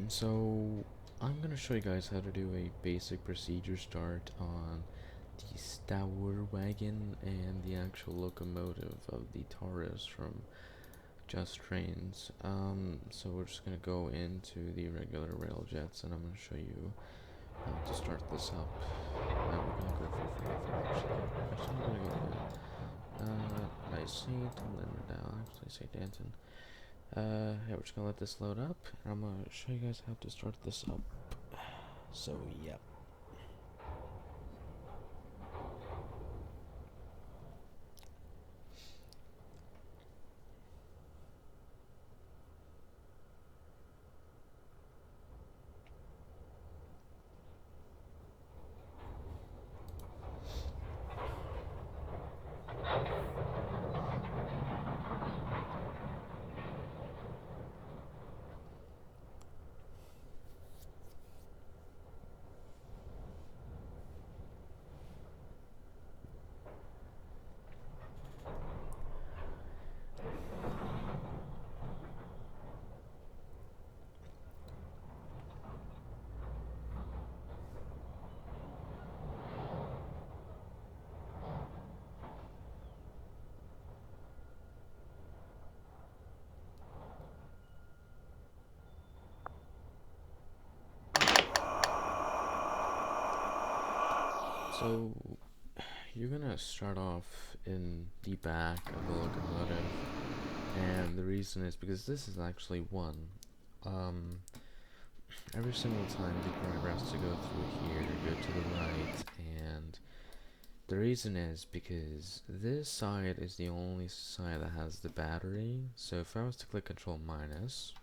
So I'm gonna show you guys how to do a basic procedure start on the stuerwagen and the actual locomotive of the Taurus from Just Trains. So we're just gonna go into the regular rail jets, and I'm gonna show you how to start this up. Now we're gonna go for 45 actually. I'm gonna go I say limit now. Actually, say Danton. Yeah, we're just gonna let this load up, and I'm gonna show you guys how to start this up. So, yeah. So, you're gonna start off in the back of the locomotive, and the reason is because this is actually one. Every single time the driver has to go through here, go to the right, and the reason is because this side is the only side that has the battery. So if I was to click Control minus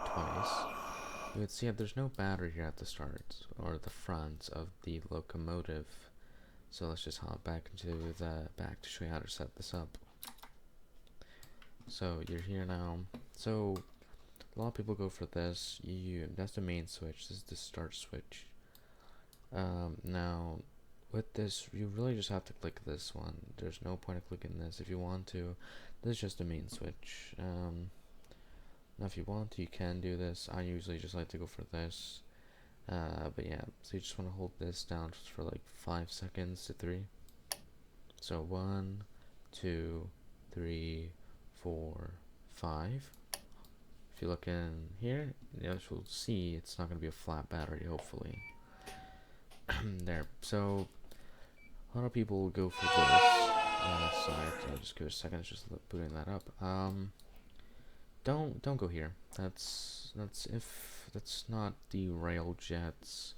twice, you would see that there's no battery here at the start or the front of the locomotive. So let's just hop back into the back to show you how to set this up. So you're here now. So a lot of people go for this. That's the main switch. This is the start switch. Now with this, you really just have to click this one. There's no point of clicking this if you want to. This is just the main switch. Now if you want to, you can do this. I usually just like to go for this. But yeah, so you just want to hold this down just for like 5 seconds to 3. So 1, 2, 3, 4, 5. If you look in here, you'll see it's not going to be a flat battery, hopefully. There. So a lot of people will go for this. Sorry, I'll just give it a second. It's just booting that up. Don't go here. That's not the railjet's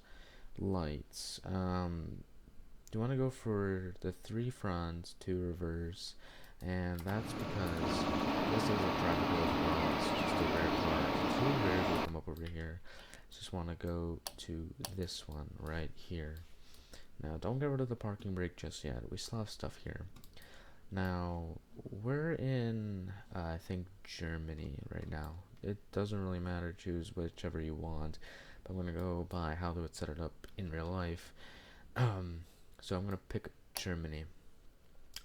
lights. You want to go for the 3 front, 2 reverse, and that's because this is a practical as well. It's just a rare part. 2 rares will come up over here. Just want to go to this one right here. Now, don't get rid of the parking brake just yet. We still have stuff here. Now, we're in, I think, Germany right now. It doesn't really matter, choose whichever you want, but I'm going to go by how they would set it up in real life. So I'm going to pick Germany.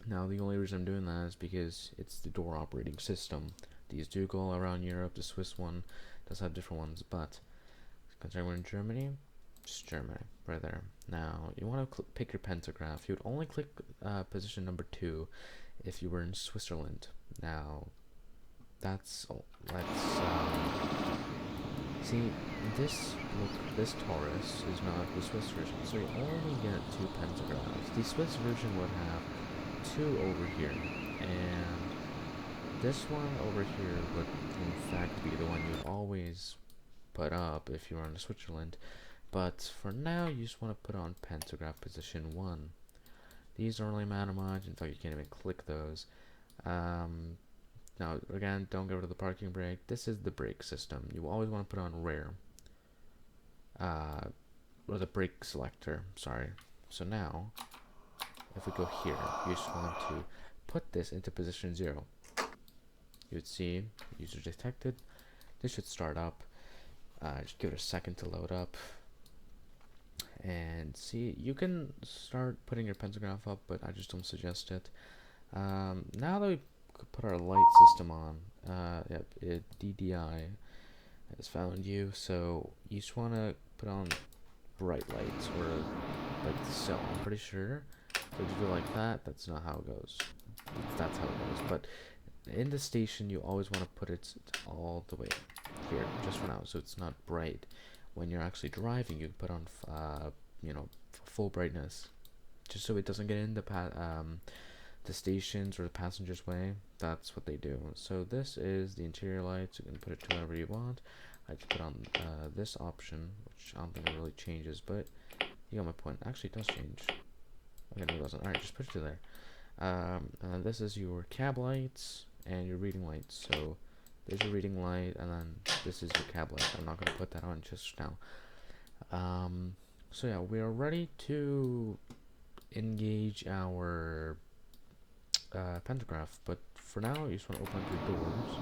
Now, the only reason I'm doing that is because it's the door operating system. These do go all around Europe. The Swiss one does have different ones, but considering we're in Germany, just Germany, right there. Now, you want to pick your pentagraph. You would only click position number 2 if you were in Switzerland. Now, see, this Taurus is not the Swiss version, so you only get 2 pentagraphs. The Swiss version would have 2 over here, and this one over here would in fact be the one you'd always put up if you were in Switzerland. But for now, you just want to put on pentagraph position 1. These don't really matter much. In fact, you can't even click those. Now, again, don't get rid of the parking brake. This is the brake system. You always want to put on rear. Or the brake selector, sorry. So now, if we go here, you just want to put this into position 0. You would see, user detected. This should start up. Just give it a second to load up. And see, you can start putting your pentagraph up, but I just don't suggest it. Now that we put our light system on, DDI, has found you. So you just want to put on bright lights, or like so. I'm pretty sure. So if you do like that, that's not how it goes. That's how it goes. But in the station, you always want to put it all the way here, just for now, so it's not bright. When you're actually driving, you put on, you know, full brightness, just so it doesn't get in the stations or the passengers' way. That's what they do. So this is the interior lights. You can put it to wherever you want. I just put on this option, which I don't think it really changes, but you got my point. Actually, it does change. Okay, no, it doesn't. Alright, just put it to there. And then this is your cab lights and your reading lights. So there's your reading light, and then this is your cab light. I'm not going to put that on just now. So yeah, we are ready to engage our pentagraph, but for now you just want to open up your doors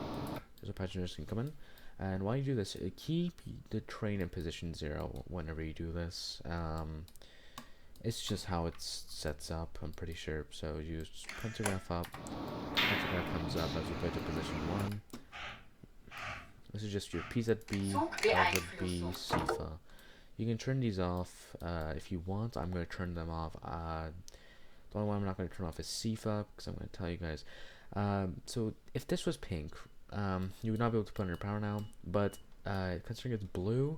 so passengers can come in. And while you do this, keep the train in position 0 whenever you do this. It's just how it sets up, I'm pretty sure. So you just pentagraph up, pentagraph comes up as you put it to position 1. This is just your PZB, LZB, CIFA. You can turn these off if you want. I'm going to turn them off. The only one I'm not going to turn off is CIFA, because I'm going to tell you guys. So if this was pink, you would not be able to put on your power now, but considering it's blue,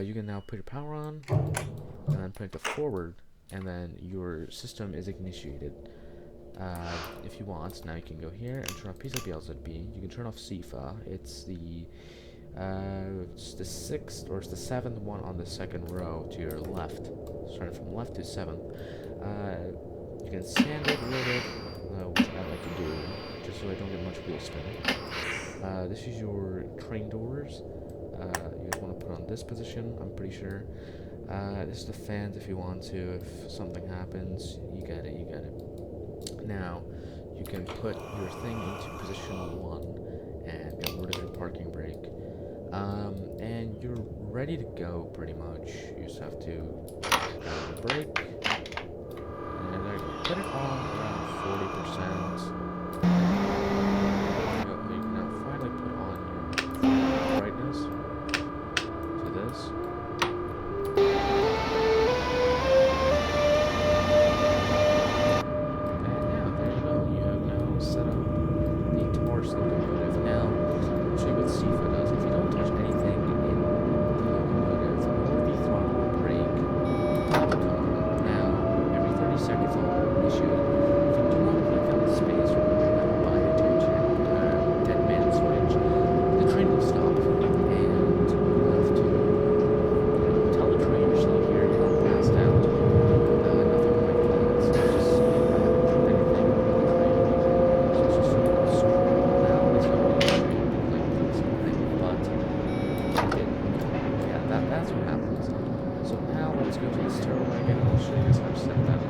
you can now put your power on, and then put it to forward, and then your system is initiated. If you want, now you can go here and turn off PZB, LZB. You can turn off CIFA. It's the 6th, or it's the 7th one on the 2nd row to your left, starting from left to 7th. You can sand it with it, which I like to do, just so I don't get much wheel spin. This is your train doors. You guys want to put on this position, I'm pretty sure. This is the fans if you want to. If something happens, you get it, you get it. Now, you can put your thing into position 1 and get rid of your parking brake. And you're ready to go, pretty much. You just have to brake, and there you go. Put it on around 40%. You can now finally put on your brightness to this. And yeah, there you go. You have now set up the taurus locomotive. Now, I'll show you what CIFA does. If you don't touch anything in the locomotive, or the throttle or brake, it will come on. Now, every 30 seconds it will initiate. If you do not click on the space or bind it to your dead man switch, the train will stop, and you'll have to tell the train you're still here, you're not passed out, nothing like that. So it's just, I haven't tripped anything on the train, so it's just scroll now. It's not really a train, like something, but yeah, that's what happens. So now let's go to the stuerwagen, and I'll show you guys how to set that up.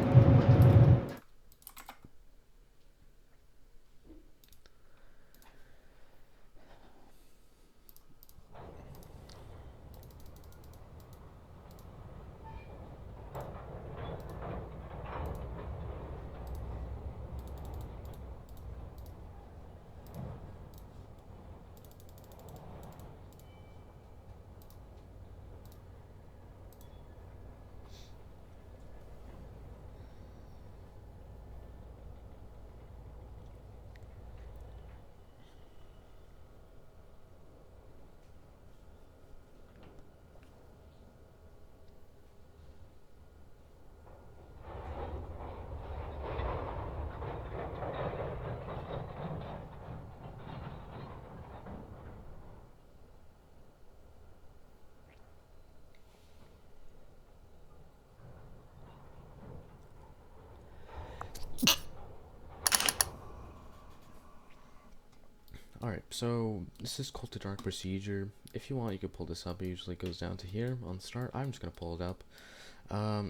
Alright, so this is called the dark procedure. If you want, you can pull this up. It usually goes down to here on start. I'm just going to pull it up.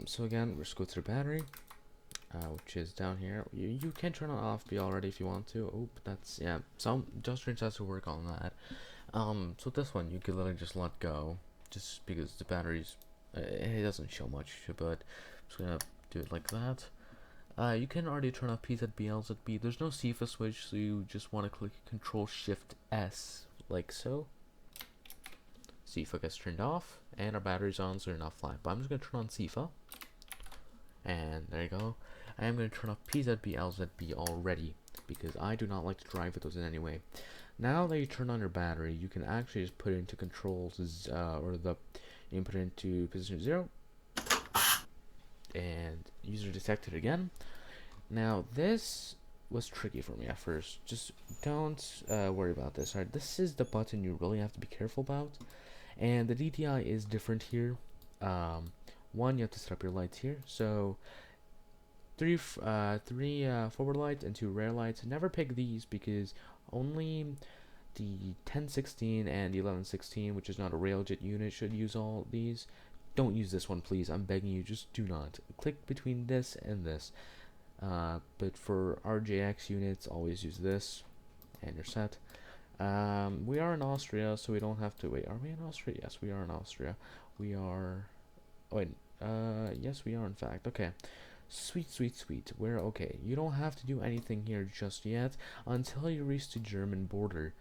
So again, we're just go through battery, which is down here. You can turn it off be already if you want to. Oh, but that's, yeah, some just has to work on that. So this one, you could literally just let go, just because the battery's, it doesn't show much, but I'm just going to do it like that. You can already turn off PZB, LZB. There's no CIFA switch, so you just want to click Control Shift S, like so. CIFA gets turned off, and our battery's on, so you're not flying. But I'm just gonna turn on CIFA, and there you go. I am gonna turn off PZB, LZB already, because I do not like to drive with those in any way. Now that you turn on your battery, you can actually just put it into controls, you can put it into position 0, and user detected again. Now this was tricky for me at first. Just don't worry about this. Alright, this is the button you really have to be careful about, and the DTI is different here. One, you have to set up your lights here. So three forward lights and 2 rear lights. Never pick these because only the 1016 and the 1116, which is not a railjet unit, should use all these. Don't use this one, please. I'm begging you, just do not. Click between this and this. But for RJX units, always use this, and you're set. We are in Austria, so we don't have to wait. Are we in Austria? Yes, we are in Austria. We are. Oh, wait. Yes, we are in fact. Okay. Sweet, sweet, sweet. We're okay. You don't have to do anything here just yet until you reach the German border.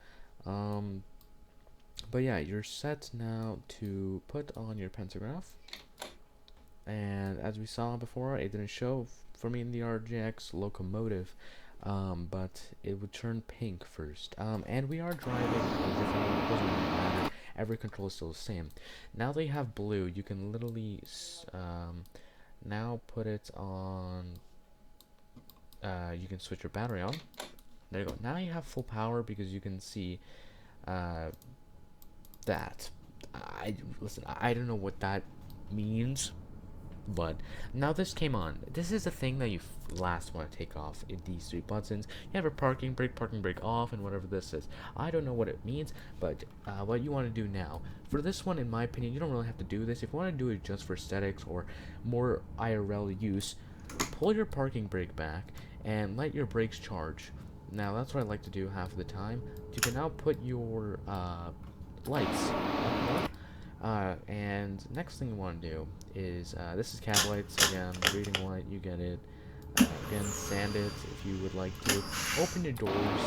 But yeah, you're set now to put on your pentagraph. And as we saw before, it didn't show for me in the RJX locomotive, but it would turn pink first. And we are driving a different, doesn't really matter. Every control is still the same. Now that you have blue, you can literally now put it on. You can switch your battery on. There you go. Now you have full power because you can see that. Listen, I don't know what that means, but now this came on. This is the thing that you last want to take off in these 3 buttons. You have a parking brake off, and whatever this is. I don't know what it means, but what you want to do now. For this one, in my opinion, you don't really have to do this. If you want to do it just for aesthetics or more IRL use, pull your parking brake back and let your brakes charge. Now, that's what I like to do half of the time. You can now put your lights up more. And next thing you want to do is, this is cab lights, again, reading light, you get it. Again, sand it if you would like to. Open your doors,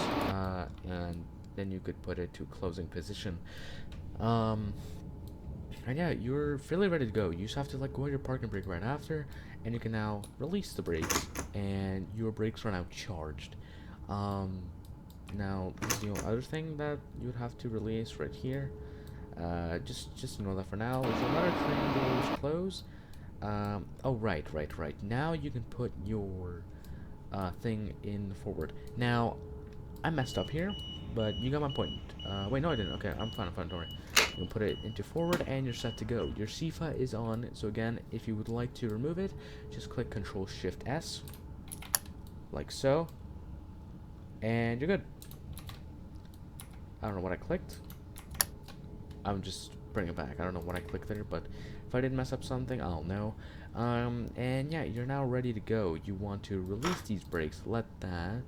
and then you could put it to closing position. And yeah, you're fairly ready to go. You just have to let go of your parking brake right after, and you can now release the brakes, and your brakes are now charged. Now, the other thing that you would have to release right here, just know that for now, if you let our train doors close, oh, right. Now you can put your, thing in forward. Now, I messed up here, but you got my point. Wait, no I didn't. Okay, I'm fine, don't worry. You can put it into forward, and you're set to go. Your CIFA is on, so again, if you would like to remove it, just click Control-Shift-S, like so, and you're good. I don't know what I clicked. I'm just bringing it back. I don't know what I clicked there, but if I did mess up something, I'll know. And yeah, you're now ready to go. You want to release these brakes. Let that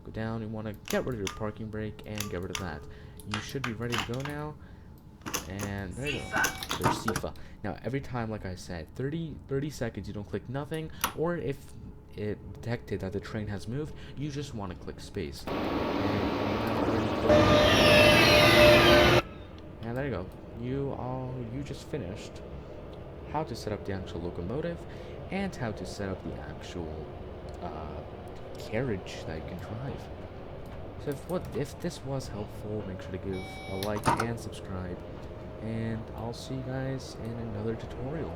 go down. You want to get rid of your parking brake and get rid of that. You should be ready to go now. And there you go. There's CIFA. Now, every time, like I said, 30 seconds, you don't click nothing, or if it detected that the train has moved, you just want to click space. And there you go. You just finished how to set up the actual locomotive and how to set up the actual carriage that you can drive. So if this was helpful, make sure to give a like and subscribe, and I'll see you guys in another tutorial.